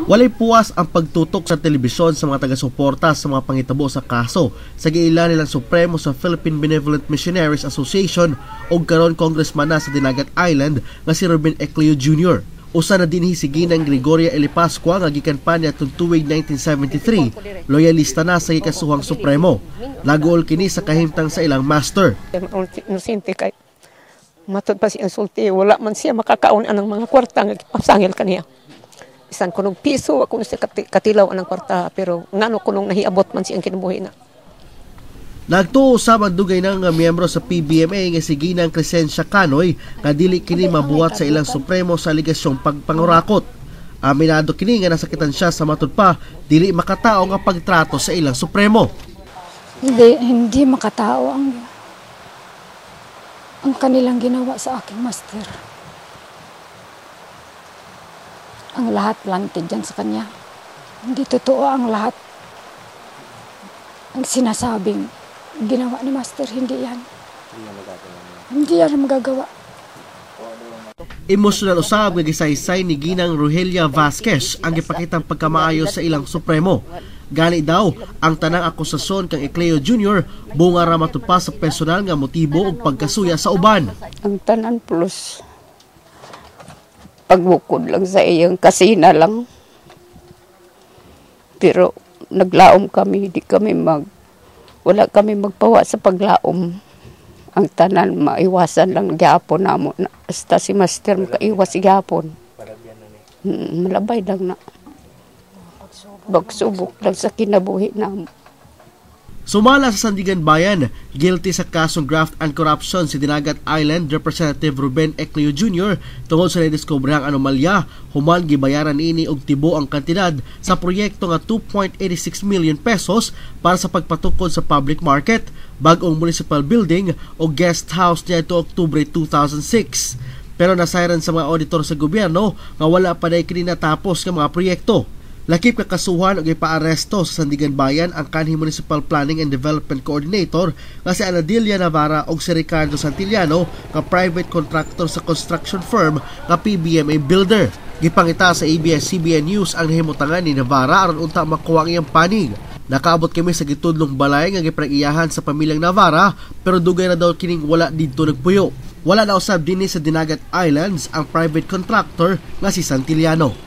Walay puwas ang pagtutok sa telebisyon sa mga taga-suporta sa mga pangitabo sa kaso sa giila nilang Supremo sa Philippine Benevolent Missionaries Association o karon congressman na sa Dinagat Island nga si Ruben Ecleo Jr. Usa na dinhi si Ginang Gregoria Elipascua nga gikan pa niya tuwig 1973, loyalista na sa gikasuhang Supremo. Nagol kini sa kahimtang sa ilang master. Inosente kay matod pa si insulti, wala man siya makakaon anang mga kwarta nga gipasangil kaniya. Isan kunong piso ako siya katilaw anang kwarta pero ngano kunong nahiabot man siyang kinabuhi na. Nagtuo sa dugay ng miyembro sa PBMA nga si Ginang Crescencia Canoy nga dili kini mabuhat sa ilang Supremo sa aligasyong pagpangurakot. Aminado kini nga nasakitan siya sa matud pa dili makatao nga pagtrato sa ilang Supremo. Hindi makatao ang kanilang ginawa sa aking master. Ang lahat planted dyan sa kanya. Hindi totoo ang lahat. Ang sinasabing ginawa ni master, hindi yan. Hindi yan magagawa. Emosyonal usab nga gisaysay ni Ginang Rogelia Vasquez ang gipakitang pagkamaayo sa ilang Supremo. Gani daw ang tanang akusasyon kang Ecleo Jr. bunga ra matupa sa personal nga motibo ug pagkasuya sa uban. Ang tanan plus pagbukod lang sa iyang kasina lang. Pero naglaom kami, wala kami magpawa sa paglaom. Ang tanan maiwasan lang gyapon namo. Basta si master makaiwas gyapon. Malabay lang na. Bagsubok lang sa kinabuhi namo. Sumala sa Sandigan Bayan, guilty sa kasong graft and corruption si Dinagat Island Representative Ruben Ecleo Jr. tungod sa nadiskobrehang anomalya, human gibayaran niini og tibo ang kantidad sa proyekto nga 2.86 million pesos para sa pagpatukod sa public market, bag-ong municipal building o guest house niya ito Oktubre 2006. Pero nasayran sa mga auditor sa gobyerno nga wala pa na kini natapos nga mga proyekto. Lakip kakasuhan o ipaaresto sa Sandigan Bayan ang kanhi Municipal Planning and Development Coordinator nga si Anadilia Navarra o si Ricardo Santillano nga private contractor sa construction firm nga PBMA Builder. Gipangita sa ABS-CBN News ang nahimutangan ni Navarra aron unta makuha ang iyang panig. Nakaabot kami sa gitudlong balay nga giprang-iyahan sa pamilyang Navarra pero dugay na daw kining wala didto nagpuyo. Wala na usab dinhi sa Dinagat Islands ang private contractor nga si Santillano.